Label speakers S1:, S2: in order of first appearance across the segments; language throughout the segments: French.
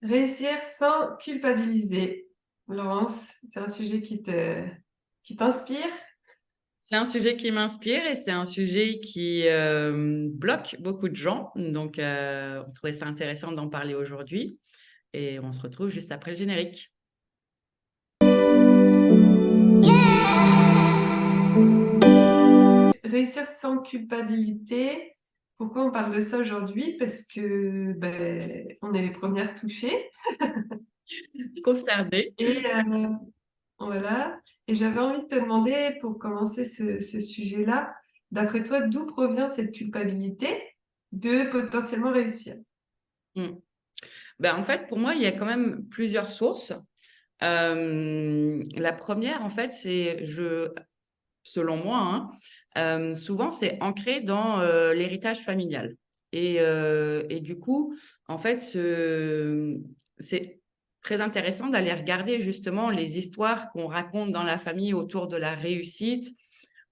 S1: Réussir sans culpabiliser. Laurence, c'est un sujet qui t'inspire?
S2: C'est un sujet qui m'inspire et c'est un sujet qui bloque beaucoup de gens. Donc, on trouvait ça intéressant d'en parler aujourd'hui et on se retrouve juste après le générique.
S1: Réussir sans culpabilité. Pourquoi on parle de ça aujourd'hui? Parce que on est les premières touchées.
S2: Concerné.
S1: Et voilà. Et j'avais envie de te demander, pour commencer ce sujet-là, d'après toi, d'où provient cette culpabilité de potentiellement réussir?
S2: Mm. En fait, pour moi, il y a quand même plusieurs sources. La première, en fait, selon moi, hein, souvent, c'est ancré dans l'héritage familial. Et du coup, en fait, c'est très intéressant d'aller regarder justement les histoires qu'on raconte dans la famille autour de la réussite.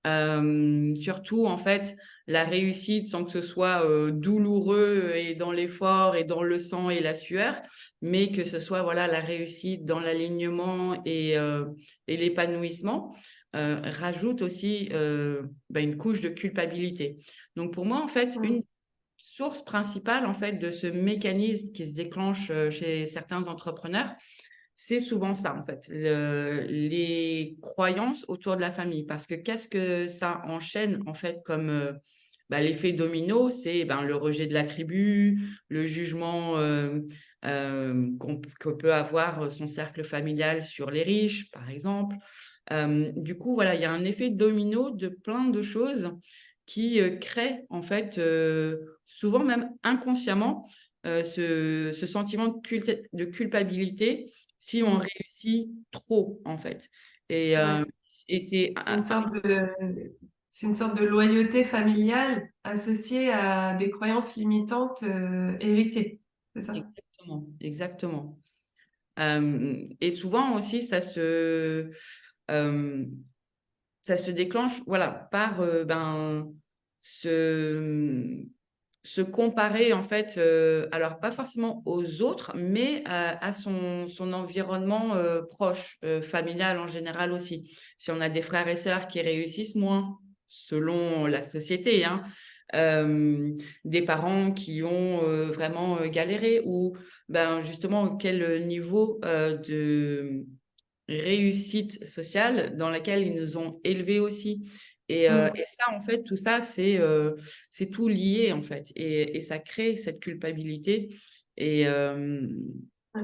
S2: Surtout, en fait, la réussite sans que ce soit douloureux et dans l'effort et dans le sang et la sueur, mais que ce soit voilà, la réussite dans l'alignement et l'épanouissement rajoute aussi une couche de culpabilité. Donc pour moi, en fait,
S1: Mm.
S2: une source principale en fait de ce mécanisme qui se déclenche chez certains entrepreneurs, c'est souvent ça en fait, les croyances autour de la famille. Parce que qu'est-ce que ça enchaîne en fait comme l'effet domino, c'est le rejet de la tribu, le jugement que peut avoir son cercle familial sur les riches, par exemple. Du coup, voilà, il y a un effet domino de plein de choses qui créent, en fait, souvent même inconsciemment, ce sentiment de culpabilité si on réussit trop, en fait. Et,
S1: Ouais.
S2: euh, et c'est
S1: Une sorte de, c'est une sorte de loyauté familiale associée à des croyances limitantes héritées. C'est ça?
S2: exactement, exactement. Et souvent aussi, euh, ça se déclenche, voilà, par se, se comparer en fait, alors pas forcément aux autres, mais à son environnement proche, familial en général aussi. Si on a des frères et sœurs qui réussissent moins, selon la société, hein, euh, des parents qui ont vraiment galéré, ou justement quel niveau de réussite sociale dans laquelle ils nous ont élevés aussi. Et
S1: Mm.
S2: ça, en fait, tout ça, c'est tout lié, en fait. Et ça crée cette culpabilité. Et
S1: Ouais.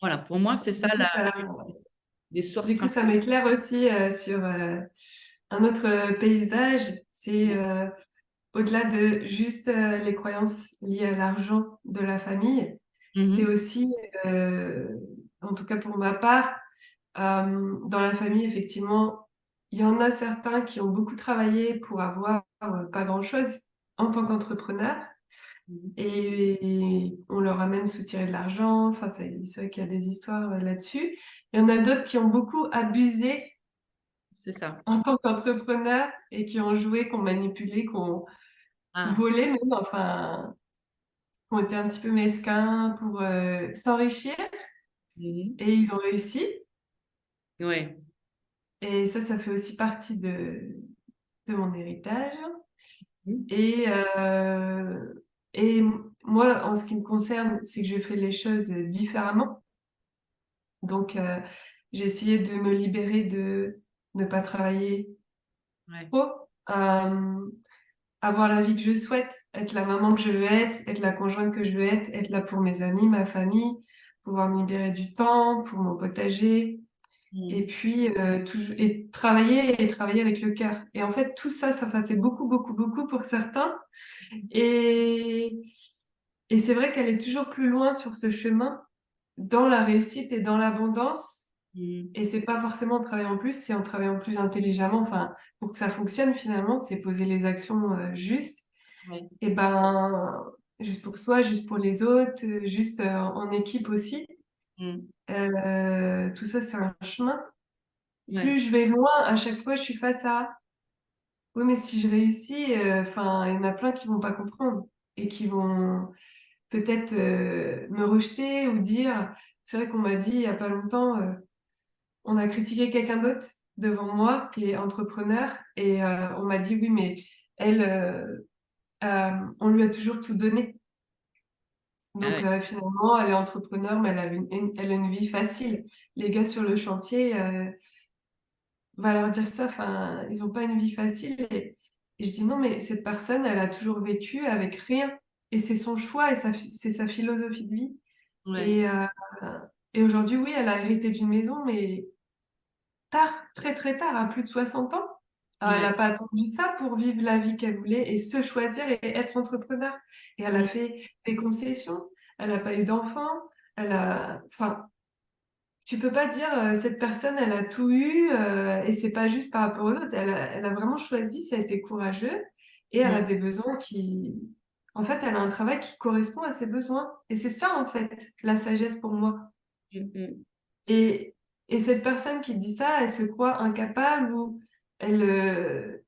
S2: voilà, pour moi, c'est ça
S1: Du coup,
S2: des sources
S1: du coup, ça
S2: principales.
S1: m'éclaire aussi sur un autre paysage. C'est au-delà de juste les croyances liées à l'argent de la famille, c'est
S2: Mhm.
S1: aussi, en tout cas pour ma part, dans la famille, effectivement, il y en a certains qui ont beaucoup travaillé pour avoir pas grand-chose en tant qu'entrepreneur
S2: Mhm.
S1: et on leur a même soutiré de l'argent. Enfin, c'est vrai qu'il y a des histoires là-dessus. Il y en a d'autres qui ont beaucoup abusé
S2: C'est ça.
S1: en tant qu'entrepreneur et qui ont joué, qui ont manipulé, qui ont
S2: Ah.
S1: volé même, enfin, qui ont été un petit peu mesquins pour s'enrichir
S2: Mhm.
S1: et ils ont réussi.
S2: Ouais.
S1: Et ça fait aussi partie de mon héritage.
S2: Mhm.
S1: Et, euh, et moi, en ce qui me concerne, c'est que je fais les choses différemment. Donc, j'ai essayé de me libérer de ne pas travailler
S2: Ouais.
S1: trop, avoir la vie que je souhaite, être la maman que je veux être la conjointe que je veux être là pour mes amis, ma famille, pouvoir me libérer du temps pour mon potager. Et
S2: Mhm.
S1: puis, et travailler avec le cœur. Et en fait, tout ça, ça faisait beaucoup, beaucoup, beaucoup pour certains. Et, et c'est vrai qu'elle est toujours plus loin sur ce chemin, dans la réussite et dans l'abondance.
S2: Mhm.
S1: Et c'est pas forcément en travaillant plus, c'est en travaillant plus intelligemment. Enfin, pour que ça fonctionne finalement, c'est poser les actions justes.
S2: Ouais.
S1: Et ben, juste pour soi, juste pour les autres, juste en équipe aussi.
S2: Mhm.
S1: Tout ça, c'est un chemin.
S2: Ouais.
S1: Plus je vais loin, à chaque fois, je suis face à oui, mais si je réussis, enfin, il y en a plein qui vont pas comprendre et qui vont peut-être me rejeter ou dire, c'est vrai qu'on m'a dit il y a pas longtemps, on a critiqué quelqu'un d'autre devant moi qui est entrepreneur et on m'a dit oui mais elle, on lui a toujours tout donné.
S2: Ah
S1: Donc
S2: ouais,
S1: finalement, elle est entrepreneur, mais elle a une vie facile. Les gars sur le chantier, on va leur dire ça, enfin, ils ont pas une vie facile. Et je dis non, mais cette personne, elle a toujours vécu avec rien. Et c'est son choix et c'est sa philosophie de vie.
S2: ouais,
S1: Et, et aujourd'hui, oui, elle a hérité d'une maison, mais tard, très très tard, à plus de 60 ans. Alors, elle
S2: ouais.
S1: n'a pas attendu ça pour vivre la vie qu'elle voulait et se choisir et être entrepreneur. Et elle a
S2: Mm,
S1: fait des concessions. Elle n'a pas eu d'enfants. Enfin, tu peux pas dire cette personne, elle a tout eu et c'est pas juste par rapport aux autres. Elle a vraiment choisi, ça a été courageux et elle a
S2: mm,
S1: des besoins en fait, elle a un travail qui correspond à ses besoins. Et c'est ça, en fait, la sagesse pour moi.
S2: mm, mm.
S1: Et, et cette personne qui dit ça, elle se croit incapable ou elle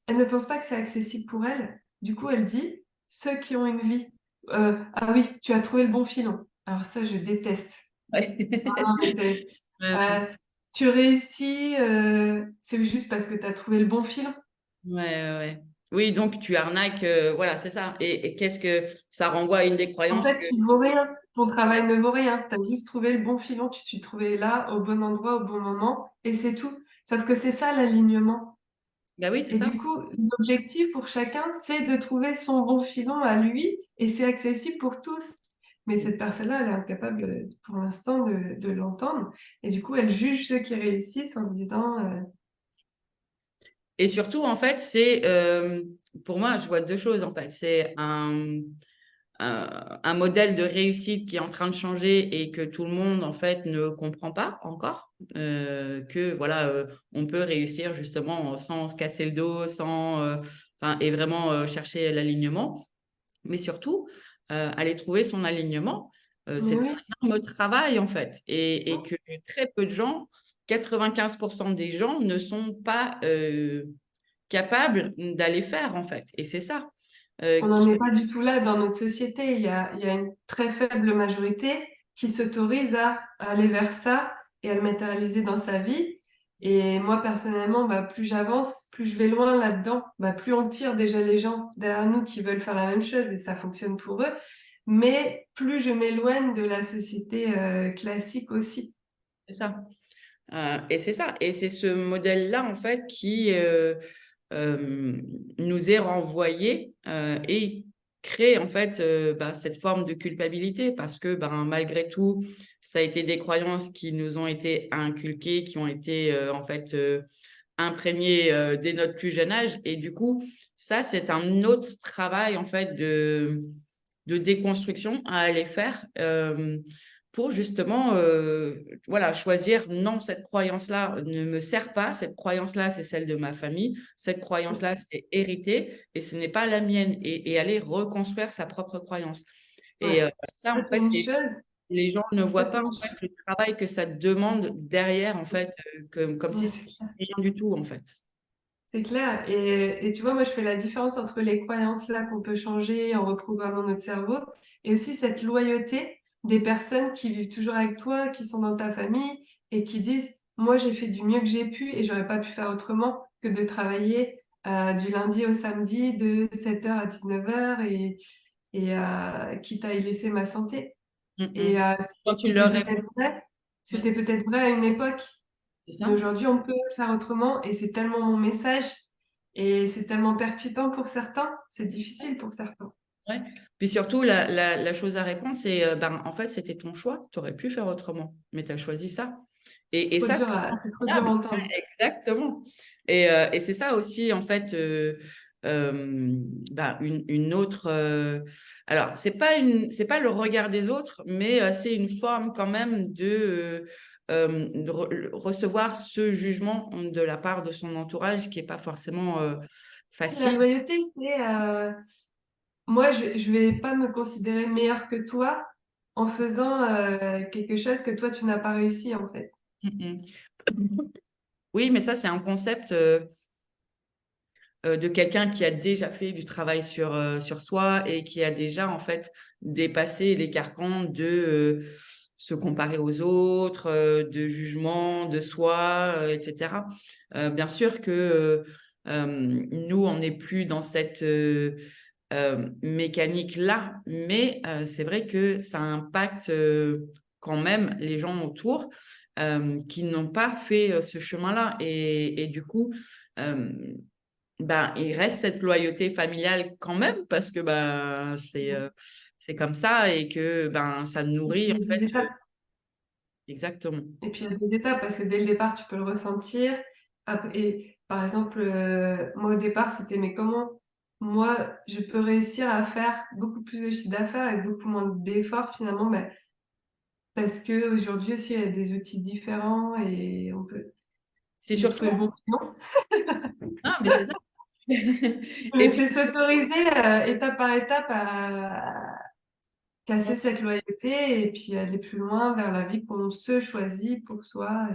S1: ne pense pas que c'est accessible pour elle. Du coup, elle dit, ceux qui ont une vie, ah oui, tu as trouvé le bon filon. Alors ça, je déteste.
S2: Ouais.
S1: Non, mais
S2: Ouais,
S1: euh, tu réussis, c'est juste parce que tu as trouvé le bon filon.
S2: ouais, ouais, ouais. Oui, donc tu arnaques, voilà, c'est ça. Et qu'est-ce que ça renvoie à une des
S1: En
S2: croyances
S1: fait,
S2: que...
S1: il vaut rien. Ton travail ne vaut rien. Tu as juste trouvé le bon filon, tu t'es trouvé là, au bon endroit, au bon moment, et c'est tout. Sauf que c'est ça l'alignement.
S2: Ben oui, c'est
S1: Et
S2: ça.
S1: du coup, l'objectif pour chacun, c'est de trouver son bon filon à lui, et c'est accessible pour tous. Mais cette personne-là, elle est incapable, pour l'instant, de l'entendre. Et du coup, elle juge ceux qui réussissent en disant,
S2: Et surtout, en fait, pour moi, je vois deux choses, en fait. C'est un modèle de réussite qui est en train de changer et que tout le monde, en fait, ne comprend pas encore. Que, voilà, on peut réussir justement sans se casser le dos, enfin, et vraiment chercher l'alignement. Mais surtout, aller trouver son alignement,
S1: mais
S2: c'est
S1: oui,
S2: un énorme travail, en fait. Et que très peu de gens, 95% des gens ne sont pas capables d'aller faire, en fait. Et c'est ça.
S1: on n'en est pas du tout là dans notre société. Il y a une très faible majorité qui s'autorise à aller vers ça et à le matérialiser dans sa vie. Et moi, personnellement, bah, plus j'avance, plus je vais loin là-dedans, bah, plus on tire déjà les gens derrière nous qui veulent faire la même chose et ça fonctionne pour eux. Mais plus je m'éloigne de la société classique aussi.
S2: C'est ça. Et c'est ça. Et c'est ce modèle-là, en fait, qui euh, nous est renvoyé et crée, en fait, cette forme de culpabilité parce que, malgré tout, ça a été des croyances qui nous ont été inculquées, qui ont été, en fait, imprégnées dès notre plus jeune âge. Et du coup, ça, c'est un autre travail, en fait, de déconstruction à aller faire pour justement voilà, choisir non, cette croyance-là ne me sert pas, cette croyance-là, c'est celle de ma famille, cette croyance-là, c'est hérité et ce n'est pas la mienne et aller reconstruire sa propre croyance. Et
S1: Ouais.
S2: ça,
S1: Ça,
S2: en
S1: c'est
S2: fait,
S1: une chose.
S2: les gens ne
S1: Ça,
S2: voient
S1: c'est
S2: pas
S1: une
S2: en fait
S1: chose.
S2: le travail que ça demande derrière, en fait, comme
S1: Ouais,
S2: si
S1: c'est
S2: c'était
S1: clair.
S2: rien du tout, en fait.
S1: C'est clair. Et tu vois, moi, je fais la différence entre les croyances-là qu'on peut changer en reprogrammant notre cerveau et aussi cette loyauté des personnes qui vivent toujours avec toi, qui sont dans ta famille et qui disent, moi, j'ai fait du mieux que j'ai pu et j'aurais pas pu faire autrement que de travailler du lundi au samedi de 7h à 19h et quitte à y laisser ma santé.
S2: Mm,
S1: Et
S2: mm. Quand tu
S1: c'était
S2: leur réponds,
S1: peut-être vrai,
S2: ouais,
S1: c'était peut-être vrai à une époque.
S2: c'est
S1: Mais
S2: ça.
S1: aujourd'hui, on peut faire autrement et c'est tellement mon message et c'est tellement percutant pour certains, c'est difficile pour certains.
S2: Ouais. Puis surtout, la chose à répondre, c'est en fait, c'était ton choix. Tu aurais pu faire autrement, mais tu as choisi ça. Et ça,
S1: C'est trop dur à
S2: ouais,
S1: entendre.
S2: exactement. Et c'est ça aussi, en fait, une autre. Alors, c'est pas le regard des autres, mais c'est une forme quand même de recevoir ce jugement de la part de son entourage qui est pas forcément
S1: La
S2: facile.
S1: loyauté, c'est moi, je vais pas me considérer meilleure que toi en faisant quelque chose que toi, tu n'as pas réussi en fait.
S2: Mm, mm. Oui, mais ça, c'est un concept de quelqu'un qui a déjà fait du travail sur soi et qui a déjà, en fait, dépasser les carcans de se comparer aux autres, de jugement de soi, etc. Bien sûr que nous, on n'est plus dans cette mécanique-là, mais c'est vrai que ça impacte quand même les gens autour qui n'ont pas fait ce chemin-là. Et du coup, ben, il reste cette loyauté familiale quand même parce que ben, c'est comme ça et que ben, ça
S1: Et puis,
S2: nourrit
S1: il y
S2: en
S1: a des
S2: fait
S1: étapes.
S2: exactement.
S1: Et puis, il y a des étapes parce que dès le départ, tu peux le ressentir. Et par exemple, moi, au départ, c'était, mais comment moi, je peux réussir à faire beaucoup plus de chiffre d'affaires avec beaucoup moins d'efforts finalement, ben, parce que aujourd'hui aussi, il y a des outils différents et on peut,
S2: C'est
S1: j'ai
S2: surtout...
S1: trouvé le bon client.
S2: Ah, mais c'est ça.
S1: Mais
S2: Et puis,
S1: c'est s'autoriser étape par étape à casser cette loyauté et puis aller plus loin vers la vie qu'on se choisit pour soi.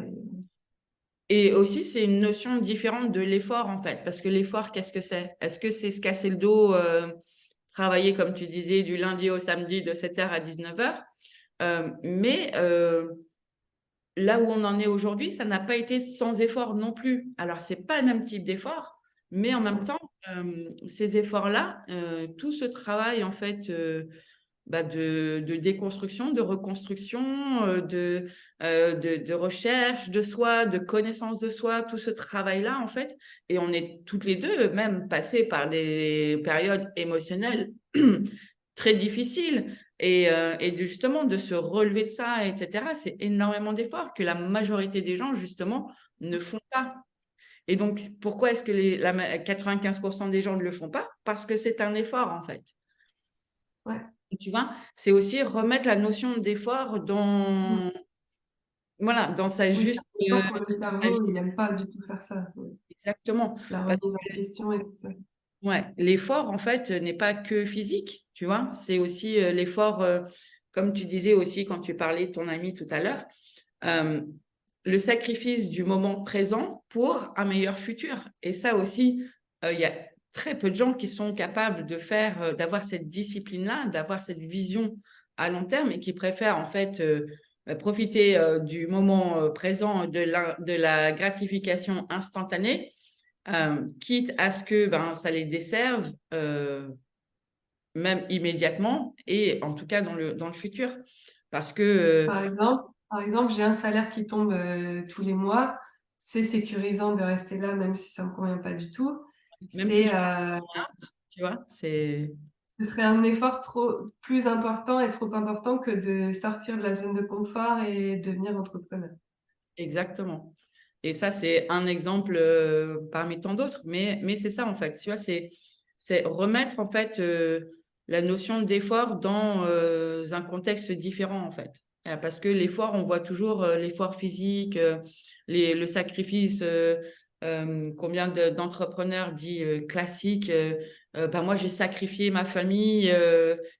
S2: et aussi, c'est une notion différente de l'effort, en fait. Parce que l'effort, qu'est-ce que c'est? Est-ce que c'est se casser le dos, travailler, comme tu disais, du lundi au samedi de 7h à 19h? Mais là où on en est aujourd'hui, ça n'a pas été sans effort non plus. Alors, c'est pas le même type d'effort, mais en même temps, ces efforts-là, tout ce travail, en fait, bah, de déconstruction, de reconstruction, de recherche de soi, de connaissance de soi, tout ce travail-là, en fait. Et on est toutes les deux même passées par des périodes émotionnelles très difficiles. Et justement, de se relever de ça, etc., c'est énormément d'efforts que la majorité des gens, justement, ne font pas. Et donc, pourquoi est-ce que 95% des gens ne le font pas? Parce que c'est un effort, en fait.
S1: Ouais.
S2: Tu vois, c'est aussi remettre la notion d'effort
S1: Mm.
S2: dans, voilà, dans sa
S1: Oui, c'est
S2: juste,
S1: important pour le
S2: sa
S1: cerveau, il
S2: juste-
S1: n'aime pas du tout faire ça. Ouais.
S2: exactement.
S1: La
S2: Parce
S1: remise en
S2: que,
S1: question et tout ça.
S2: ouais, l'effort, en fait, n'est pas que physique, tu vois, c'est aussi l'effort, comme tu disais aussi quand tu parlais de ton ami tout à l'heure, euh, le sacrifice du moment présent pour un meilleur futur. Et ça aussi, il y a très peu de gens qui sont capables de faire, d'avoir cette discipline-là, d'avoir cette vision à long terme et qui préfèrent en fait profiter du moment présent, de la gratification instantanée, quitte à ce que ben, ça les desserve même immédiatement et en tout cas dans le futur. Parce que
S1: Par exemple, j'ai un salaire qui tombe tous les mois. C'est sécurisant de rester là, même si ça me convient pas du tout.
S2: même si
S1: C'est,
S2: tu vois, c'est
S1: ce serait un effort trop plus important et trop important que de sortir de la zone de confort et devenir entrepreneur.
S2: exactement. Et ça, c'est un exemple parmi tant d'autres, mais c'est ça en fait. Tu vois, c'est remettre en fait la notion d'effort dans un contexte différent en fait. Parce que l'effort, on voit toujours l'effort physique, le sacrifice. Combien d'entrepreneurs dit classique, ben moi j'ai sacrifié ma famille,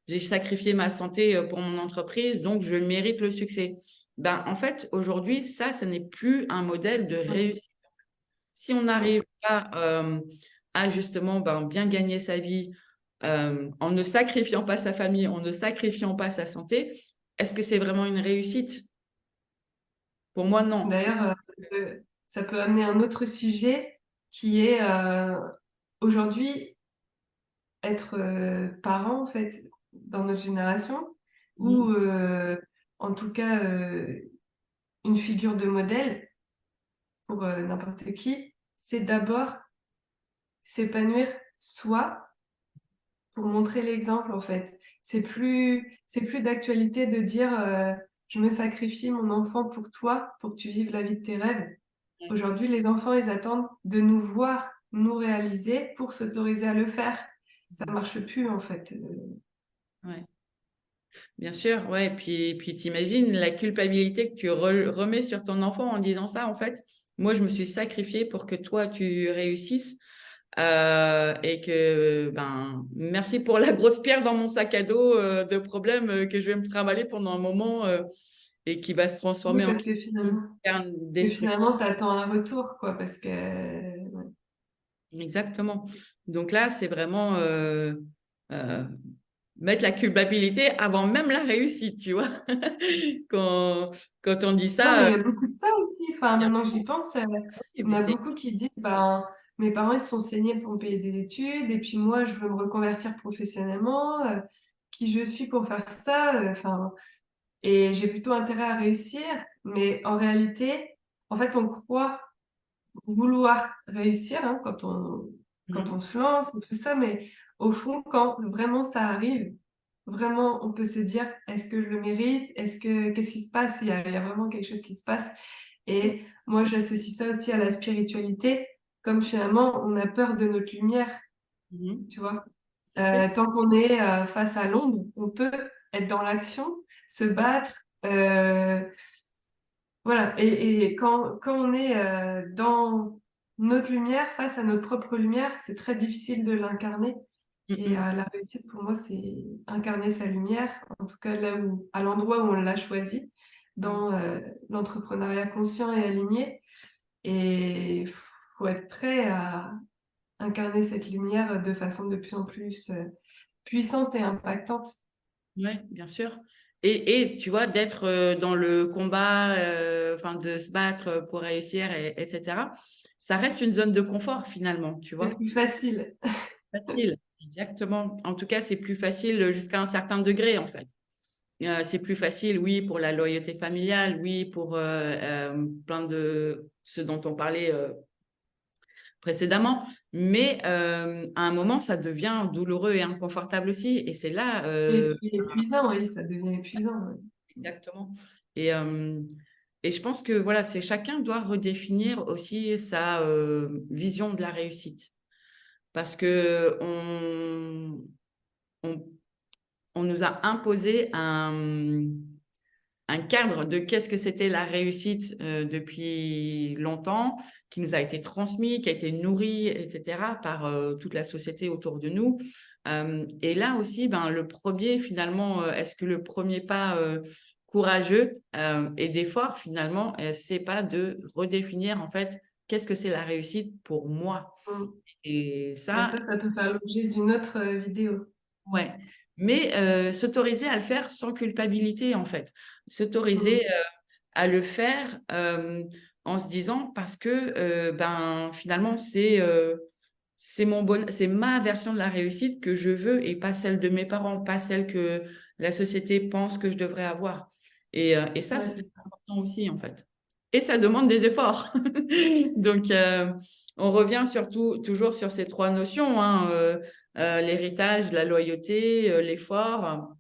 S2: j'ai sacrifié ma santé pour mon entreprise, donc je mérite le succès. Ben, en fait, aujourd'hui, ça n'est plus un modèle de
S1: Ouais,
S2: réussite. Si on
S1: ouais.
S2: n'arrive pas à justement ben, bien gagner sa vie en ne sacrifiant pas sa famille, en ne sacrifiant pas sa santé, est-ce que c'est vraiment une réussite? Pour moi, non.
S1: D'ailleurs, ça peut amener un autre sujet qui est aujourd'hui être parent en fait dans notre génération ou
S2: Mhm.
S1: en tout cas une figure de modèle pour n'importe qui, c'est d'abord s'épanouir soi pour montrer l'exemple en fait. C'est plus d'actualité de dire je me sacrifie mon enfant pour toi, pour que tu vives la vie de tes rêves.
S2: Ouais.
S1: Aujourd'hui, les enfants, ils attendent de nous voir, nous réaliser pour s'autoriser à le faire. Ça marche plus en fait.
S2: Ouais. Bien sûr, ouais. Puis t'imagines la culpabilité que tu remets sur ton enfant en disant ça, en fait. Moi, je me suis sacrifiée pour que toi, tu réussisses. Et que, ben, merci pour la grosse pierre dans mon sac à dos de problèmes que je vais me trimballer pendant un moment et qui va se
S1: Oui,
S2: transformer en
S1: parce que
S2: cairn
S1: que
S2: d'esprit.
S1: finalement, t'attends un retour, quoi, parce que ouais.
S2: Exactement. Donc là, c'est vraiment mettre la culpabilité avant même la réussite, tu vois. Quand, quand on dit
S1: Non, mais
S2: ça,
S1: il y a beaucoup de ça aussi. Enfin, maintenant que j'y pense, on
S2: mais
S1: a
S2: c'est
S1: beaucoup qui disent, ben, mes parents, ils se sont saignés pour me payer des études, et puis moi, je veux me reconvertir professionnellement. Qui je suis pour faire ça? Enfin, et j'ai plutôt intérêt à réussir. Mais en réalité, en fait, on croit vouloir réussir, hein, quand on
S2: Mhm.
S1: se lance et tout ça, mais au fond, quand vraiment ça arrive, vraiment, on peut se dire, est-ce que je le mérite? Qu'est-ce qui se passe? Il y a vraiment quelque chose qui se passe. Et moi, j'associe ça aussi à la spiritualité, comme finalement, on a peur de notre lumière,
S2: Mhm.
S1: tu vois.
S2: Tout à fait.
S1: Tant qu'on est face à l'ombre, on peut être dans l'action, se battre, voilà. Et quand on est dans notre lumière, face à notre propre lumière, c'est très difficile de l'incarner. Et
S2: Mhm.
S1: la réussite, pour moi, c'est incarner sa lumière, en tout cas là où, à l'endroit où on l'a choisi,
S2: Mhm.
S1: dans l'entrepreneuriat conscient et aligné. Et faut être prêt à incarner cette lumière de façon de plus en plus puissante et impactante.
S2: Oui, bien sûr. Et tu vois, d'être dans le combat, enfin de se battre pour réussir, etc., ça reste une zone de confort finalement, tu
S1: C'est
S2: vois.
S1: plus facile.
S2: Facile, exactement. En tout cas, c'est plus facile jusqu'à un certain degré, en fait. C'est plus facile, oui, pour la loyauté familiale, oui, pour plein de ce dont on parlait précédemment. Mais à un moment, ça devient douloureux et inconfortable aussi. Et c'est là,
S1: Et puis épuisant, oui, ça devient épuisant. Ouais.
S2: exactement. Et, euh, et je pense que voilà, c'est chacun doit redéfinir aussi sa vision de la réussite. Parce que on, on nous a imposé un cadre de qu'est-ce que c'était la réussite depuis longtemps, qui nous a été transmis, qui a été nourri, etc., par toute la société autour de nous. Et là aussi, ben, le premier, finalement, est-ce que le premier pas courageux et d'effort, finalement, c'est pas de redéfinir, en fait, qu'est-ce que c'est la réussite pour moi?
S1: Mm.
S2: Et
S1: Mais
S2: ça,
S1: ça peut faire l'objet d'une autre vidéo.
S2: ouais, mais s'autoriser à le faire sans culpabilité, en fait. S'autoriser
S1: Mm.
S2: à le faire en se disant parce que ben, finalement, c'est ma version de la réussite que je veux et pas celle de mes parents, pas celle que la société pense que je devrais avoir. Et ça,
S1: Ouais,
S2: c'est
S1: c'est
S2: très
S1: ça.
S2: important aussi, en fait. Et ça demande des efforts. Donc, on revient surtout toujours sur ces trois notions, hein, l'héritage, la loyauté, l'effort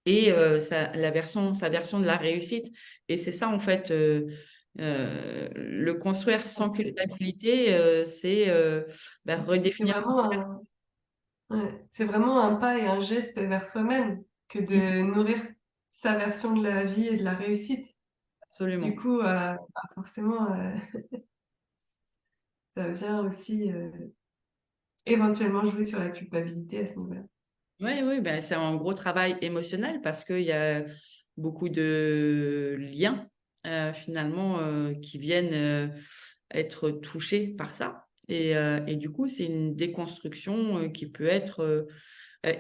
S2: et sa version de la réussite. Et c'est ça, en fait, le construire sans culpabilité, c'est ben,
S1: C'est
S2: redéfinir.
S1: c'est vraiment un pas et un geste vers soi-même que de nourrir sa version de la vie et de la réussite. Du
S2: Absolument.
S1: coup, bah, forcément, ça vient aussi éventuellement jouer sur la culpabilité à ce niveau-là.
S2: Oui, oui, ben, c'est un gros travail émotionnel parce qu'il y a beaucoup de liens finalement qui viennent être touchés par ça. Et du coup, c'est une déconstruction qui peut être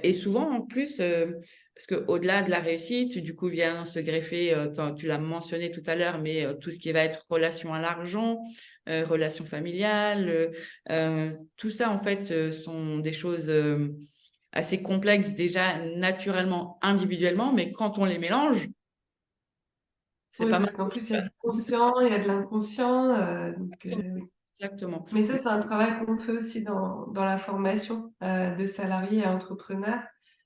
S2: et souvent, en plus, parce qu'au-delà de la réussite, du coup, vient se greffer, tu l'as mentionné tout à l'heure, mais tout ce qui va être relation à l'argent, relation familiale, tout ça, en fait, sont des choses assez complexes déjà naturellement, individuellement, mais quand on les mélange, c'est
S1: Oui,
S2: pas mal.
S1: parce qu'en plus, il y a du conscient, il y a de l'inconscient. Oui.
S2: Exactement.
S1: Mais ça, c'est un travail qu'on fait aussi dans la formation de salariés à entrepreneurs,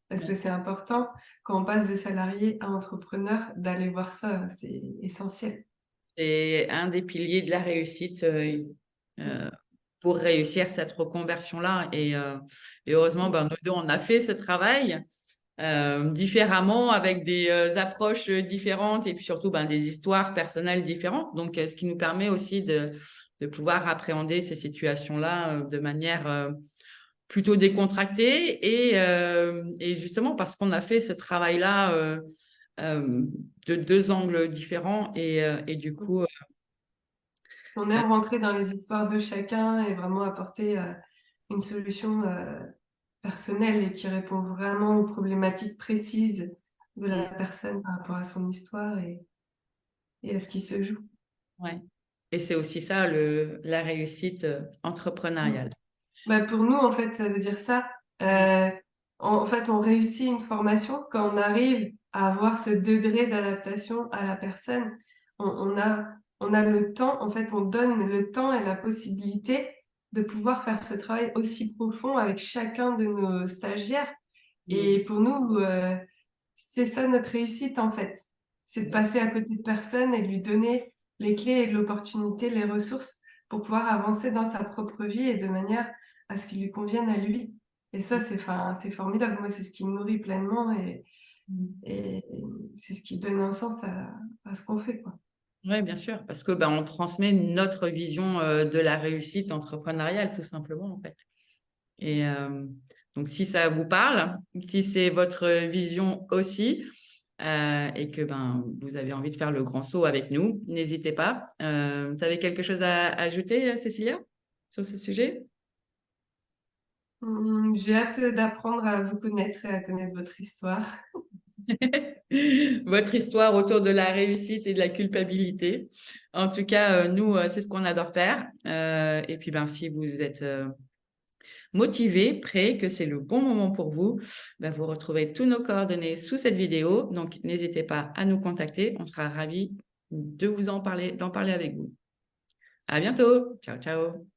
S1: parce que c'est important, quand on passe de salarié à entrepreneur, d'aller voir ça, c'est essentiel.
S2: C'est un des piliers de la réussite euh, pour réussir cette reconversion-là. Et heureusement, ben, nous deux, on a fait ce travail différemment, avec des approches différentes et puis surtout ben, des histoires personnelles différentes. Donc, ce qui nous permet aussi de pouvoir appréhender ces situations-là de manière plutôt décontractée et justement parce qu'on a fait ce travail-là euh, de deux angles différents et du coup,
S1: On
S2: euh,
S1: aime rentrer dans les histoires de chacun et vraiment apporter une solution personnel et qui répond vraiment aux problématiques précises de la
S2: Mm.
S1: personne par rapport à son histoire et à ce qui se joue.
S2: Ouais. Et c'est aussi ça, la réussite
S1: Mm.
S2: entrepreneuriale.
S1: Bah, pour nous, en fait, ça veut dire ça.
S2: Mm.
S1: Euh, en fait, on réussit une formation quand on arrive à avoir ce degré d'adaptation à la personne. On a le temps, en fait, on donne le temps et la possibilité de pouvoir faire ce travail aussi profond avec chacun de nos stagiaires.
S2: Mm.
S1: Et pour nous, c'est ça notre réussite, en fait. C'est de passer à côté de personne et de lui donner les clés et l'opportunité, les ressources pour pouvoir avancer dans sa propre vie et de manière à ce qui lui convienne à lui. Et ça, c'est formidable. Moi, c'est ce qui me nourrit pleinement et c'est ce qui donne un sens à ce qu'on fait, quoi.
S2: Oui, bien sûr, parce que ben, on transmet notre vision de la réussite entrepreneuriale, tout simplement, en fait. Et donc, si ça vous parle, si c'est votre vision aussi, et que ben, vous avez envie de faire le grand saut avec nous, n'hésitez pas. Tu avais quelque chose à ajouter, Cécilia, sur ce sujet?
S1: J'ai hâte d'apprendre à vous connaître et à connaître votre histoire.
S2: Votre histoire autour de la réussite et de la culpabilité. En tout cas, nous, c'est ce qu'on adore faire. Et puis, ben, si vous êtes motivé, prêt, que c'est le bon moment pour vous, ben, vous retrouvez tous nos coordonnées sous cette vidéo. Donc, n'hésitez pas à nous contacter. On sera ravis de vous d'en parler avec vous. À bientôt. Ciao, ciao.